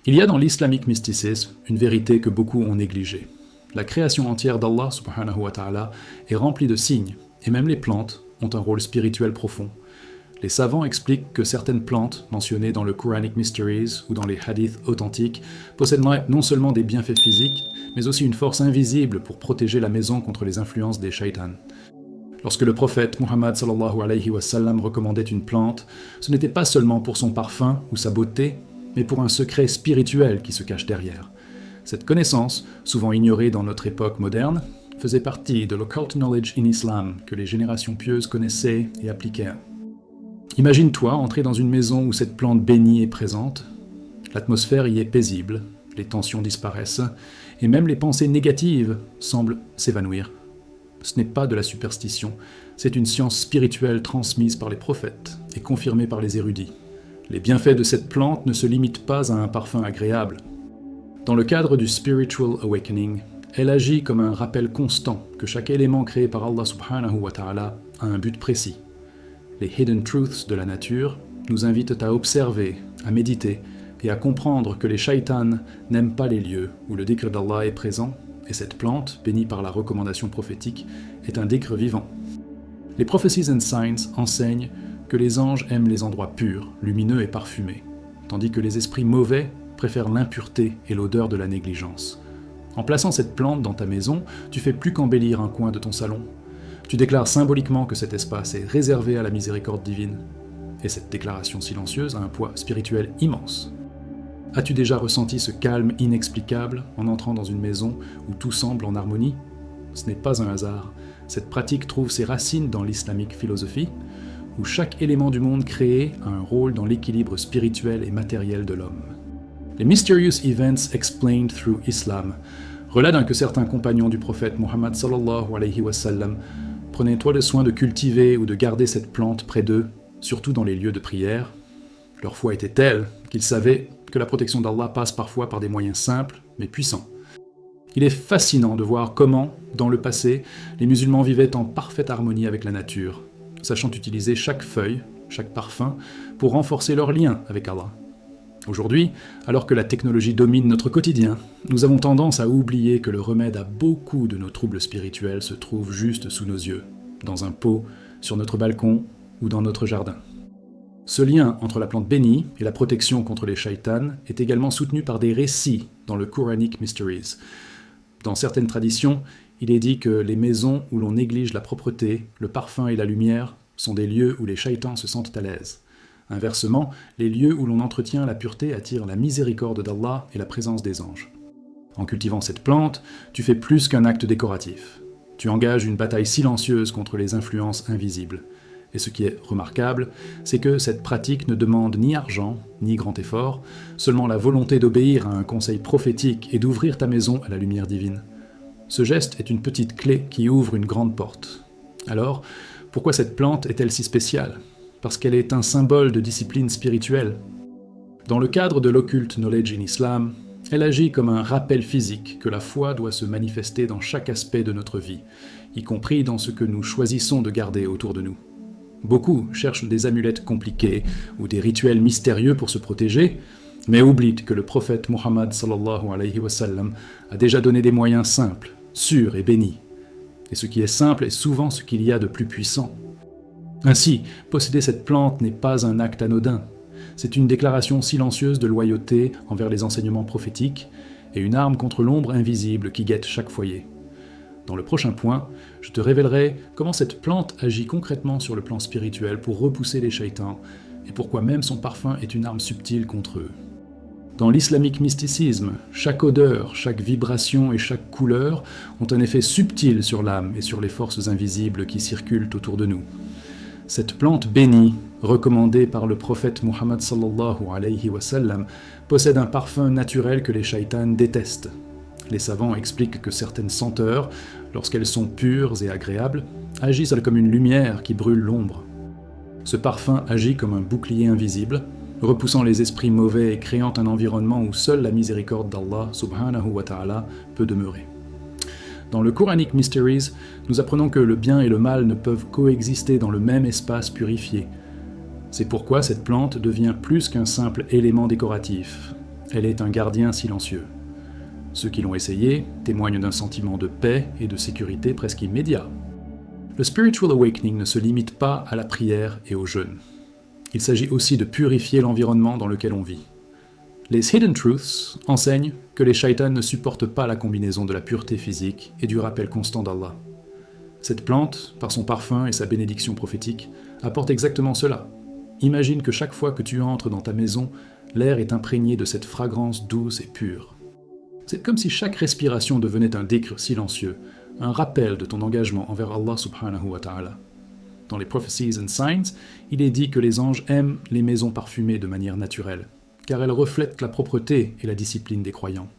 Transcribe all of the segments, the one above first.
Il y a dans l'islamique mysticisme une vérité que beaucoup ont négligée. La création entière d'Allah subhanahu wa ta'ala est remplie de signes, et même les plantes ont un rôle spirituel profond. Les savants expliquent que certaines plantes, mentionnées dans le Quranic Mysteries ou dans les hadiths authentiques, possèdent non seulement des bienfaits physiques, mais aussi une force invisible pour protéger la maison contre les influences des shaitans. Lorsque le prophète Muhammad sallallahu alayhi wa sallam recommandait une plante, ce n'était pas seulement pour son parfum ou sa beauté, mais pour un secret spirituel qui se cache derrière. Cette connaissance, souvent ignorée dans notre époque moderne, faisait partie de l'occult knowledge in Islam que les générations pieuses connaissaient et appliquaient. Imagine-toi entrer dans une maison où cette plante bénie est présente. L'atmosphère y est paisible, les tensions disparaissent, et même les pensées négatives semblent s'évanouir. Ce n'est pas de la superstition, c'est une science spirituelle transmise par les prophètes et confirmée par les érudits. Les bienfaits de cette plante ne se limitent pas à un parfum agréable. Dans le cadre du Spiritual Awakening, elle agit comme un rappel constant que chaque élément créé par Allah subhanahu wa ta'ala a un but précis. Les Hidden Truths de la nature nous invitent à observer, à méditer et à comprendre que les shaitans n'aiment pas les lieux où le dhikr d'Allah est présent, et cette plante, bénie par la recommandation prophétique, est un dhikr vivant. Les Prophecies and Signs enseignent que les anges aiment les endroits purs, lumineux et parfumés, tandis que les esprits mauvais préfèrent l'impureté et l'odeur de la négligence. En plaçant cette plante dans ta maison, tu fais plus qu'embellir un coin de ton salon. Tu déclares symboliquement que cet espace est réservé à la miséricorde divine. Et cette déclaration silencieuse a un poids spirituel immense. As-tu déjà ressenti ce calme inexplicable en entrant dans une maison où tout semble en harmonie ? Ce n'est pas un hasard. Cette pratique trouve ses racines dans l'islamique philosophie, où chaque élément du monde créé a un rôle dans l'équilibre spirituel et matériel de l'homme. Les Mysterious Events Explained Through Islam relatent que certains compagnons du prophète Muhammad sallallahu alayhi wa sallam prenaient le soin de cultiver ou de garder cette plante près d'eux, surtout dans les lieux de prière. Leur foi était telle qu'ils savaient que la protection d'Allah passe parfois par des moyens simples mais puissants. Il est fascinant de voir comment, dans le passé, les musulmans vivaient en parfaite harmonie avec la nature, sachant utiliser chaque feuille, chaque parfum, pour renforcer leur lien avec Allah. Aujourd'hui, alors que la technologie domine notre quotidien, nous avons tendance à oublier que le remède à beaucoup de nos troubles spirituels se trouve juste sous nos yeux, dans un pot, sur notre balcon ou dans notre jardin. Ce lien entre la plante bénie et la protection contre les shaitans est également soutenu par des récits dans le Quranic Mysteries. Dans certaines traditions, il est dit que les maisons où l'on néglige la propreté, le parfum et la lumière sont des lieux où les shaitans se sentent à l'aise. Inversement, les lieux où l'on entretient la pureté attirent la miséricorde d'Allah et la présence des anges. En cultivant cette plante, tu fais plus qu'un acte décoratif. Tu engages une bataille silencieuse contre les influences invisibles. Et ce qui est remarquable, c'est que cette pratique ne demande ni argent, ni grand effort, seulement la volonté d'obéir à un conseil prophétique et d'ouvrir ta maison à la lumière divine. Ce geste est une petite clé qui ouvre une grande porte. Alors, pourquoi cette plante est-elle si spéciale ? Parce qu'elle est un symbole de discipline spirituelle. Dans le cadre de l'occulte knowledge in Islam, elle agit comme un rappel physique que la foi doit se manifester dans chaque aspect de notre vie, y compris dans ce que nous choisissons de garder autour de nous. Beaucoup cherchent des amulettes compliquées ou des rituels mystérieux pour se protéger, mais oublient que le prophète Muhammad sallallahu alayhi wa sallam a déjà donné des moyens simples, sûrs et bénis. Et ce qui est simple est souvent ce qu'il y a de plus puissant. Ainsi, posséder cette plante n'est pas un acte anodin. C'est une déclaration silencieuse de loyauté envers les enseignements prophétiques et une arme contre l'ombre invisible qui guette chaque foyer. Dans le prochain point, je te révélerai comment cette plante agit concrètement sur le plan spirituel pour repousser les shaitans et pourquoi même son parfum est une arme subtile contre eux. Dans l'islamique mysticisme, chaque odeur, chaque vibration et chaque couleur ont un effet subtil sur l'âme et sur les forces invisibles qui circulent autour de nous. Cette plante bénie, recommandée par le prophète Muhammad sallallahu alayhi wa sallam, possède un parfum naturel que les shaitans détestent. Les savants expliquent que certaines senteurs, lorsqu'elles sont pures et agréables, agissent comme une lumière qui brûle l'ombre. Ce parfum agit comme un bouclier invisible, repoussant les esprits mauvais et créant un environnement où seule la miséricorde d'Allah subhanahu wa ta'ala peut demeurer. Dans le Quranic Mysteries, nous apprenons que le bien et le mal ne peuvent coexister dans le même espace purifié. C'est pourquoi cette plante devient plus qu'un simple élément décoratif. elle est un gardien silencieux. Ceux qui l'ont essayé témoignent d'un sentiment de paix et de sécurité presque immédiat. Le spiritual awakening ne se limite pas à la prière et au jeûne. Il s'agit aussi de purifier l'environnement dans lequel on vit. Les Hidden Truths enseignent que les shaitans ne supportent pas la combinaison de la pureté physique et du rappel constant d'Allah. Cette plante, par son parfum et sa bénédiction prophétique, apporte exactement cela. Imagine que chaque fois que tu entres dans ta maison, l'air est imprégné de cette fragrance douce et pure. C'est comme si chaque respiration devenait un dhikr silencieux, un rappel de ton engagement envers Allah subhanahu wa ta'ala. Dans les Prophecies and Signs, il est dit que les anges aiment les maisons parfumées de manière naturelle, car elles reflètent la propreté et la discipline des croyants.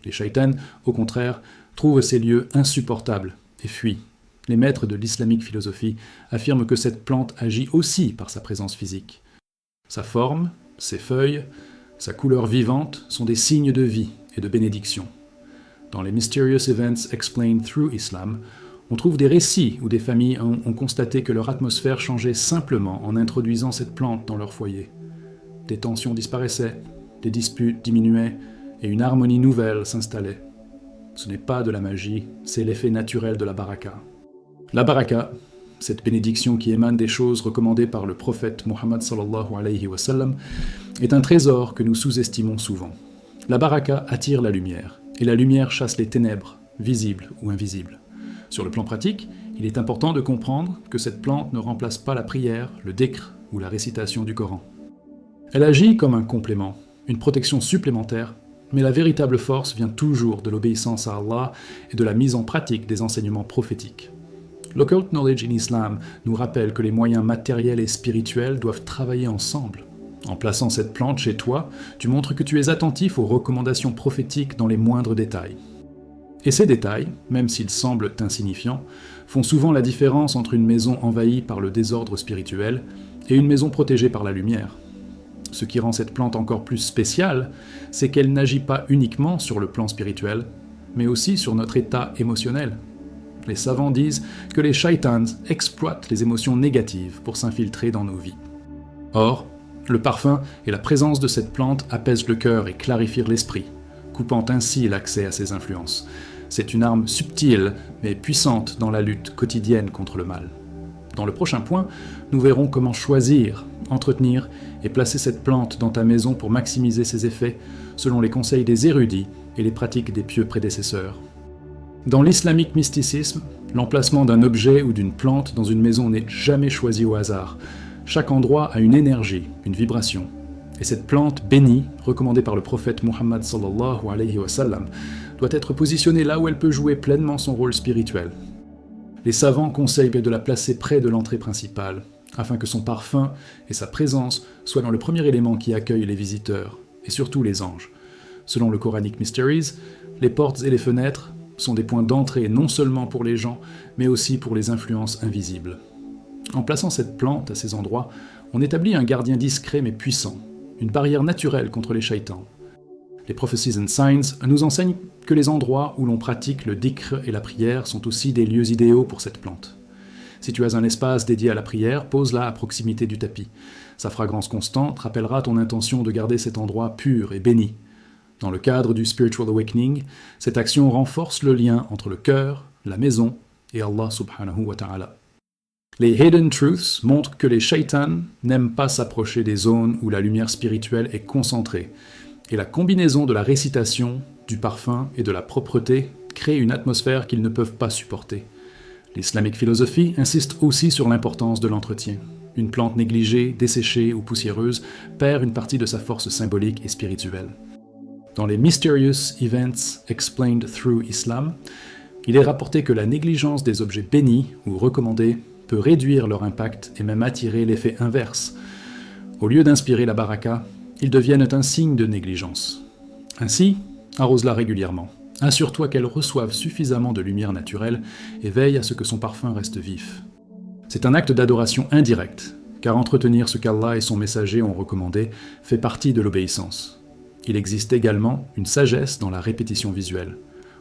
Les shaitans, au contraire, trouvent ces lieux insupportables et fuient. Les maîtres de l'islamique philosophie affirment que cette plante agit aussi par sa présence physique. Sa forme, ses feuilles, sa couleur vivante sont des signes de vie et de bénédiction. Dans les Mysterious Events Explained Through Islam, on trouve des récits où des familles ont constaté que leur atmosphère changeait simplement en introduisant cette plante dans leur foyer. Des tensions disparaissaient, des disputes diminuaient et une harmonie nouvelle s'installait. Ce n'est pas de la magie, c'est l'effet naturel de la baraka. La baraka, cette bénédiction qui émane des choses recommandées par le prophète Muhammad sallallahu alayhi wa sallam, est un trésor que nous sous-estimons souvent. La baraka attire la lumière, et la lumière chasse les ténèbres, visibles ou invisibles. Sur le plan pratique, il est important de comprendre que cette plante ne remplace pas la prière, le dhikr ou la récitation du Coran. Elle agit comme un complément, une protection supplémentaire, mais la véritable force vient toujours de l'obéissance à Allah et de la mise en pratique des enseignements prophétiques. L'Occult Knowledge in Islam nous rappelle que les moyens matériels et spirituels doivent travailler ensemble. En plaçant cette plante chez toi, tu montres que tu es attentif aux recommandations prophétiques dans les moindres détails. Et ces détails, même s'ils semblent insignifiants, font souvent la différence entre une maison envahie par le désordre spirituel et une maison protégée par la lumière. Ce qui rend cette plante encore plus spéciale, c'est qu'elle n'agit pas uniquement sur le plan spirituel, mais aussi sur notre état émotionnel. Les savants disent que les shaitans exploitent les émotions négatives pour s'infiltrer dans nos vies. Or, le parfum et la présence de cette plante apaisent le cœur et clarifient l'esprit, coupant ainsi l'accès à ces influences. C'est une arme subtile mais puissante dans la lutte quotidienne contre le mal. Dans le prochain point, nous verrons comment choisir, entretenir et placer cette plante dans ta maison pour maximiser ses effets selon les conseils des érudits et les pratiques des pieux prédécesseurs. Dans l'islamique mysticisme, l'emplacement d'un objet ou d'une plante dans une maison n'est jamais choisi au hasard. Chaque endroit a une énergie, une vibration. Et cette plante bénie, recommandée par le prophète Muhammad sallallahu alayhi wa sallam, doit être positionnée là où elle peut jouer pleinement son rôle spirituel. Les savants conseillent de la placer près de l'entrée principale, afin que son parfum et sa présence soient dans le premier élément qui accueille les visiteurs, et surtout les anges. Selon le Quranic Mysteries, les portes et les fenêtres sont des points d'entrée non seulement pour les gens, mais aussi pour les influences invisibles. En plaçant cette plante à ces endroits, on établit un gardien discret mais puissant, une barrière naturelle contre les shaitans. Les Prophecies and Signs nous enseignent que les endroits où l'on pratique le dhikr et la prière sont aussi des lieux idéaux pour cette plante. Si tu as un espace dédié à la prière, pose-la à proximité du tapis. Sa fragrance constante rappellera ton intention de garder cet endroit pur et béni. Dans le cadre du Spiritual Awakening, cette action renforce le lien entre le cœur, la maison et Allah subhanahu wa ta'ala. Les Hidden Truths montrent que les shaitans n'aiment pas s'approcher des zones où la lumière spirituelle est concentrée, et la combinaison de la récitation, du parfum et de la propreté crée une atmosphère qu'ils ne peuvent pas supporter. L'islamique philosophie insiste aussi sur l'importance de l'entretien. Une plante négligée, desséchée ou poussiéreuse perd une partie de sa force symbolique et spirituelle. Dans les Mysterious Events Explained Through Islam, il est rapporté que la négligence des objets bénis ou recommandés peut réduire leur impact et même attirer l'effet inverse. Au lieu d'inspirer la baraka, ils deviennent un signe de négligence. Ainsi, arrose-la régulièrement. Assure-toi qu'elle reçoive suffisamment de lumière naturelle et veille à ce que son parfum reste vif. C'est un acte d'adoration indirect, car entretenir ce qu'Allah et son messager ont recommandé fait partie de l'obéissance. Il existe également une sagesse dans la répétition visuelle.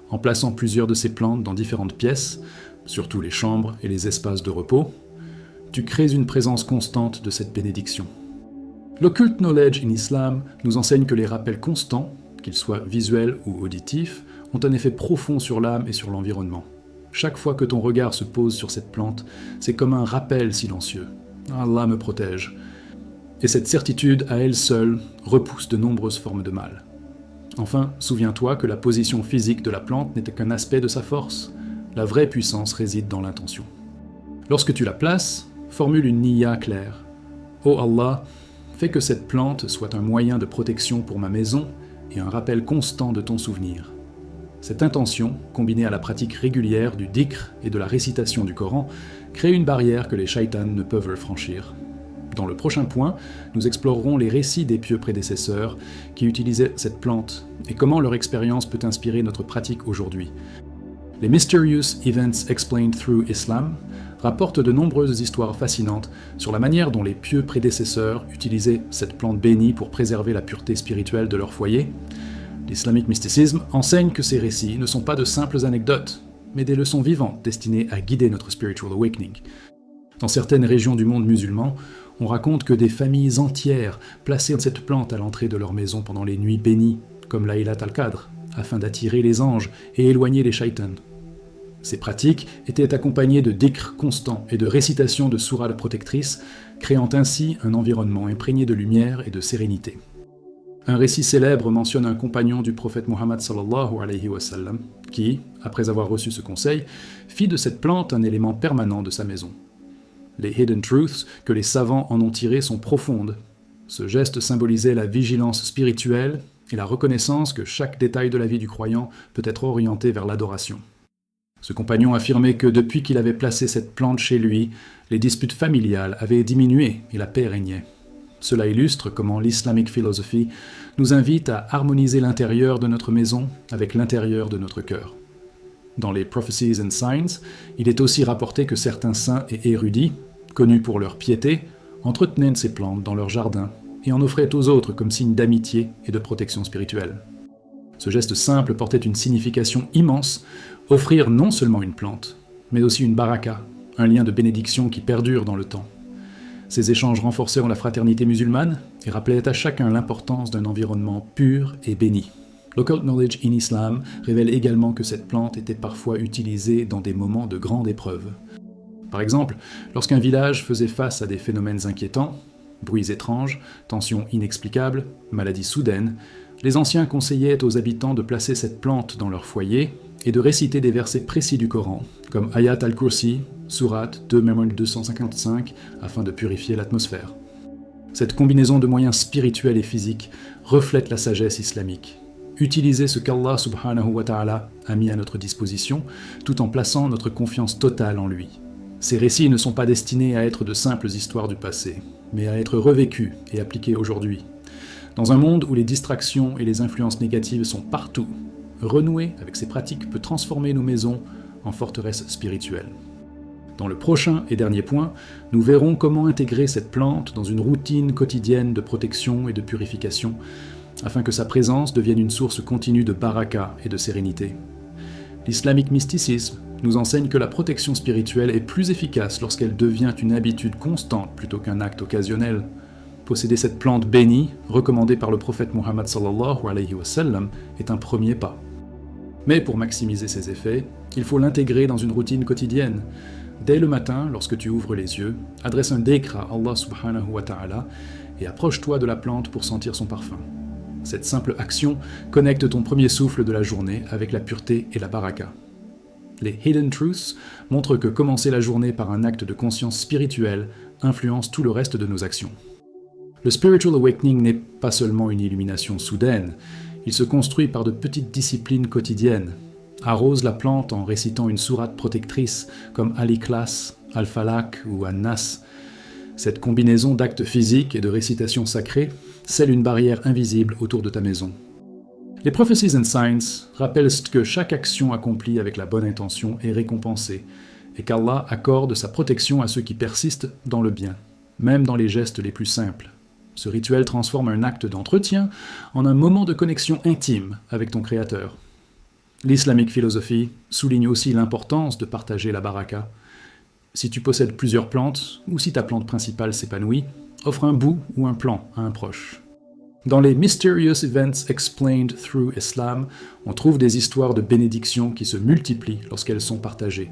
En plaçant plusieurs de ces plantes dans différentes pièces, surtout les chambres et les espaces de repos, tu crées une présence constante de cette bénédiction. L'occult knowledge in Islam nous enseigne que les rappels constants, qu'ils soient visuels ou auditifs, ont un effet profond sur l'âme et sur l'environnement. Chaque fois que ton regard se pose sur cette plante, c'est comme un rappel silencieux. Allah me protège. Et cette certitude, à elle seule, repousse de nombreuses formes de mal. Enfin, souviens-toi que la position physique de la plante n'était qu'un aspect de sa force. La vraie puissance réside dans l'intention. Lorsque tu la places, formule une niya claire. Ô Allah, fais que cette plante soit un moyen de protection pour ma maison et un rappel constant de ton souvenir. Cette intention, combinée à la pratique régulière du dhikr et de la récitation du Coran, crée une barrière que les shaitans ne peuvent franchir. Dans le prochain point, nous explorerons les récits des pieux prédécesseurs qui utilisaient cette plante et comment leur expérience peut inspirer notre pratique aujourd'hui. Les Mysterious Events Explained Through Islam rapportent de nombreuses histoires fascinantes sur la manière dont les pieux prédécesseurs utilisaient cette plante bénie pour préserver la pureté spirituelle de leur foyer. L'islamic mysticisme enseigne que ces récits ne sont pas de simples anecdotes, mais des leçons vivantes destinées à guider notre spiritual awakening. Dans certaines régions du monde musulman, on raconte que des familles entières plaçaient cette plante à l'entrée de leur maison pendant les nuits bénies, comme Laylat al-Qadr, afin d'attirer les anges et éloigner les shaitans. Ces pratiques étaient accompagnées de dhikr constants et de récitation de sourates protectrices, créant ainsi un environnement imprégné de lumière et de sérénité. Un récit célèbre mentionne un compagnon du prophète Muhammad sallallahu alayhi wa sallam qui, après avoir reçu ce conseil, fit de cette plante un élément permanent de sa maison. Les hidden truths que les savants en ont tirés sont profondes. Ce geste symbolisait la vigilance spirituelle et la reconnaissance que chaque détail de la vie du croyant peut être orienté vers l'adoration. Ce compagnon affirmait que depuis qu'il avait placé cette plante chez lui, les disputes familiales avaient diminué et la paix régnait. Cela illustre comment l'islamic philosophy nous invite à harmoniser l'intérieur de notre maison avec l'intérieur de notre cœur. Dans les Prophecies and Signs, il est aussi rapporté que certains saints et érudits, connus pour leur piété, entretenaient ces plantes dans leur jardin et en offraient aux autres comme signe d'amitié et de protection spirituelle. Ce geste simple portait une signification immense, offrir non seulement une plante, mais aussi une baraka, un lien de bénédiction qui perdure dans le temps. Ces échanges renforcèrent la fraternité musulmane et rappelaient à chacun l'importance d'un environnement pur et béni. L'occult knowledge in Islam révèle également que cette plante était parfois utilisée dans des moments de grande épreuve. Par exemple, lorsqu'un village faisait face à des phénomènes inquiétants, bruits étranges, tensions inexplicables, maladies soudaines, les anciens conseillaient aux habitants de placer cette plante dans leur foyer et de réciter des versets précis du Coran, comme Ayat al-Kursi, Sourate 255, afin de purifier l'atmosphère. Cette combinaison de moyens spirituels et physiques reflète la sagesse islamique. Utiliser ce qu'Allah subhanahu wa ta'ala a mis à notre disposition, tout en plaçant notre confiance totale en lui. Ces récits ne sont pas destinés à être de simples histoires du passé, mais à être revécus et appliqués aujourd'hui. Dans un monde où les distractions et les influences négatives sont partout, renouer avec ces pratiques peut transformer nos maisons en forteresses spirituelles. Dans le prochain et dernier point, nous verrons comment intégrer cette plante dans une routine quotidienne de protection et de purification, afin que sa présence devienne une source continue de baraka et de sérénité. L'islamic mysticisme nous enseigne que la protection spirituelle est plus efficace lorsqu'elle devient une habitude constante plutôt qu'un acte occasionnel. Posséder cette plante bénie, recommandée par le prophète Muhammad sallallahu alayhi wa sallam, est un premier pas. Mais pour maximiser ses effets, il faut l'intégrer dans une routine quotidienne. Dès le matin, lorsque tu ouvres les yeux, adresse un dhikr à Allah subhanahu wa ta'ala et approche-toi de la plante pour sentir son parfum. Cette simple action connecte ton premier souffle de la journée avec la pureté et la baraka. Les Hidden Truths montrent que commencer la journée par un acte de conscience spirituelle influence tout le reste de nos actions. Le spiritual awakening n'est pas seulement une illumination soudaine, il se construit par de petites disciplines quotidiennes. Arrose la plante en récitant une sourate protectrice comme Al-Ikhlas, Al-Falaq ou An-Nas. Cette combinaison d'actes physiques et de récitations sacrées scelle une barrière invisible autour de ta maison. Les Prophecies and Signs rappellent que chaque action accomplie avec la bonne intention est récompensée et qu'Allah accorde sa protection à ceux qui persistent dans le bien, même dans les gestes les plus simples. Ce rituel transforme un acte d'entretien en un moment de connexion intime avec ton Créateur. L'islamique philosophie souligne aussi l'importance de partager la baraka. si tu possèdes plusieurs plantes, ou si ta plante principale s'épanouit, offre un bout ou un plan à un proche. Dans les Mysterious Events Explained Through Islam, on trouve des histoires de bénédictions qui se multiplient lorsqu'elles sont partagées.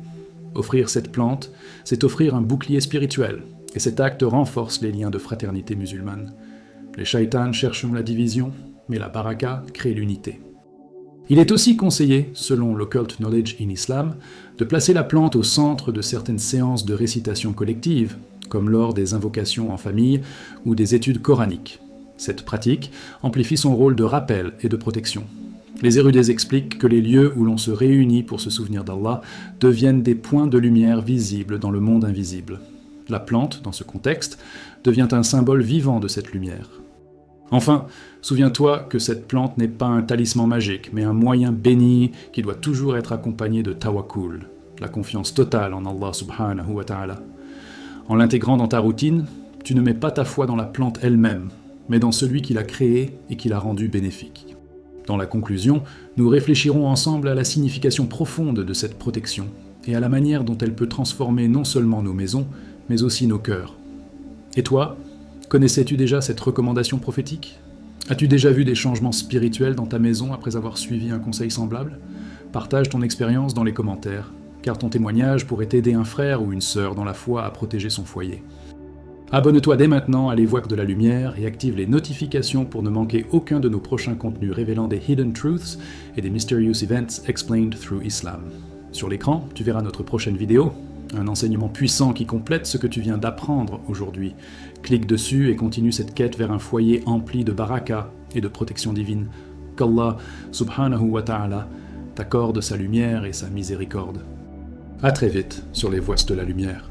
Offrir cette plante, c'est offrir un bouclier spirituel, et cet acte renforce les liens de fraternité musulmane. Les shaitans cherchent la division, mais la baraka crée l'unité. Il est aussi conseillé, selon l'Occult Knowledge in Islam, de placer la plante au centre de certaines séances de récitation collective, comme lors des invocations en famille ou des études coraniques. Cette pratique amplifie son rôle de rappel et de protection. Les érudits expliquent que les lieux où l'on se réunit pour se souvenir d'Allah deviennent des points de lumière visibles dans le monde invisible. La plante, dans ce contexte, devient un symbole vivant de cette lumière. Enfin, souviens-toi que cette plante n'est pas un talisman magique, mais un moyen béni qui doit toujours être accompagné de tawakkul, la confiance totale en Allah subhanahu wa ta'ala. En l'intégrant dans ta routine, tu ne mets pas ta foi dans la plante elle-même, mais dans celui qui l'a créée et qui l'a rendue bénéfique. Dans la conclusion, nous réfléchirons ensemble à la signification profonde de cette protection et à la manière dont elle peut transformer non seulement nos maisons, mais aussi nos cœurs. Et toi, connaissais-tu déjà cette recommandation prophétique ? As-tu déjà vu des changements spirituels dans ta maison après avoir suivi un conseil semblable ? Partage ton expérience dans les commentaires, car ton témoignage pourrait aider un frère ou une sœur dans la foi à protéger son foyer. Abonne-toi dès maintenant à Les Voix de la Lumière et active les notifications pour ne manquer aucun de nos prochains contenus révélant des Hidden Truths et des Mysterious Events Explained Through Islam. Sur l'écran, tu verras notre prochaine vidéo, un enseignement puissant qui complète ce que tu viens d'apprendre aujourd'hui. Clique dessus et continue cette quête vers un foyer empli de baraka et de protection divine. Qu'Allah subhanahu wa ta'ala t'accorde sa lumière et sa miséricorde. À très vite sur Les Voix de la Lumière.